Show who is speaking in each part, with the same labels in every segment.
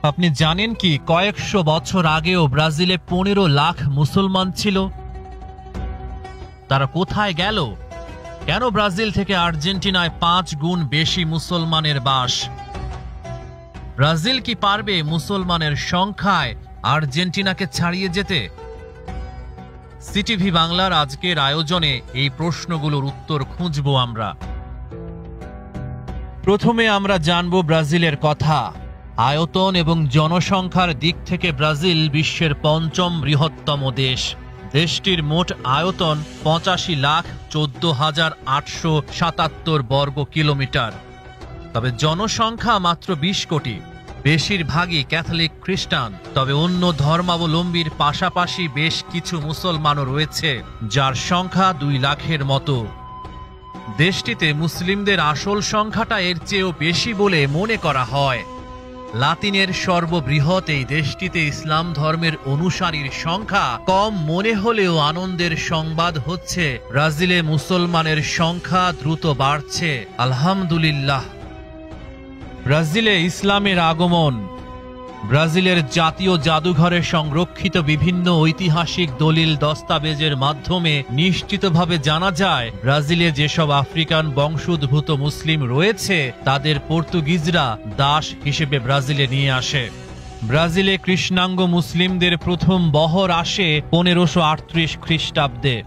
Speaker 1: আপনি জানেন কি কয়েকশো বছর আগেও ব্রাজিলে 15 লাখ মুসলমান ছিল? তারা কোথায় গেল? কেন ব্রাজিল থেকে আর্জেন্টিনায় 5 গুণ বেশি মুসলমানের বাস? ব্রাজিল কি পারবে মুসলমানের সংখ্যায় আর্জেন্টিনাকে ছাড়িয়ে যেতে? সিটিভি বাংলার আজকের আয়োজনে এই প্রশ্নগুলোর উত্তর খুঁজব আমরা। প্রথমে আমরা জানব ব্রাজিলের কথা। আয়তন এবং জনসংখ্যার দিক থেকে ব্রাজিল বিশ্বের 5ম বৃহত্তম দেশ। দেশটির মোট আয়তন 85,14,877 বর্গ কিলোমিটার। তবে জনসংখ্যা মাত্র 20 কোটি। বেশিরভাগই ক্যাথলিক খ্রিস্টান, তবে অন্য ধর্মাবলম্বীর পাশাপাশি বেশ কিছু মুসলমানও রয়েছে, যার সংখ্যা 2 লাখের মতো। দেশটিতে মুসলিমদের আসল সংখ্যাটা এর চেয়েও বেশি বলে মনে করা হয়। লাতিনের সর্ববৃহৎ এই দেশটিতে ইসলাম ধর্মের অনুসারীর সংখ্যা কম মনে হলেও আনন্দের সংবাদ হচ্ছে ব্রাজিলে মুসলমানের সংখ্যা দ্রুত বাড়ছে, আলহামদুলিল্লাহ। ব্রাজিলে ইসলামের আগমন। ব্রাজিলের জাতীয় জাদুঘরে সংরক্ষিত বিভিন্ন ঐতিহাসিক দলিল দস্তাবেজের মাধ্যমে নিশ্চিতভাবে জানা যায়, ব্রাজিলে যেসব আফ্রিকান বংশোদ্ভূত মুসলিম রয়েছে তাদের পর্তুগিজরা দাস হিসেবে ব্রাজিলে নিয়ে আসে। ব্রাজিলে কৃষ্ণাঙ্গ মুসলিমদের প্রথম বহর আসে 1538 খ্রিস্টাব্দে।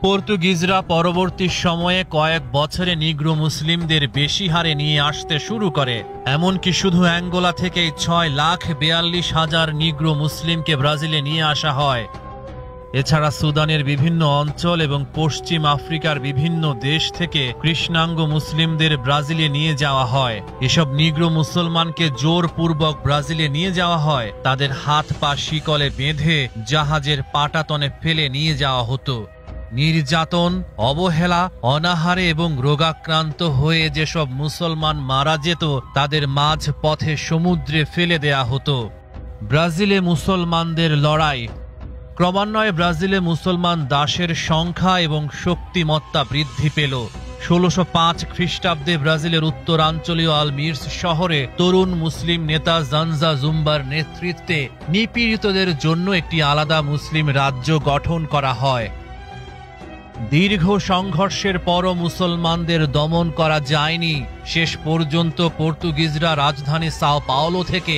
Speaker 1: পর্তুগিজরা পরবর্তী সময়ে কয়েক বছরে নিগ্রো মুসলিমদের বেশি হারে নিয়ে আসতে শুরু করে। এমনকি শুধু অ্যাঙ্গোলা থেকেই 6,42,000 নিগ্রো মুসলিমকে ব্রাজিলে নিয়ে আসা হয়। এছাড়া সুদানের বিভিন্ন অঞ্চল এবং পশ্চিম আফ্রিকার বিভিন্ন দেশ থেকে কৃষ্ণাঙ্গ মুসলিমদের ব্রাজিলে নিয়ে যাওয়া হয়। এসব নিগ্রো মুসলমানকে জোরপূর্বক ব্রাজিলে নিয়ে যাওয়া হয়। তাদের হাত পা শিকলে বেঁধে জাহাজের পাটাতনে ফেলে নিয়ে যাওয়া হতো। নির্যাতন, অবহেলা, অনাহারে এবং রোগাক্রান্ত হয়ে যেসব মুসলমান মারা যেত তাদের মাঝ পথে সমুদ্রে ফেলে দেয়া হতো। ব্রাজিলে মুসলমানদের লড়াই। ক্রমান্বয়ে ব্রাজিলে মুসলমান দাসের সংখ্যা এবং শক্তিমত্তা বৃদ্ধি পেল। 1605 খ্রিস্টাব্দে ব্রাজিলের উত্তরাঞ্চলীয় আলমির্স শহরে তরুণ মুসলিম নেতা জানজা জুম্বার নেতৃত্বে নিপীড়িতদের জন্য একটি আলাদা মুসলিম রাজ্য গঠন করা হয়। দীর্ঘ সংঘর্ষের পরও মুসলমানদের দমন করা যায়নি। শেষ পর্যন্ত পর্তুগিজরা রাজধানী সাও পাওলো থেকে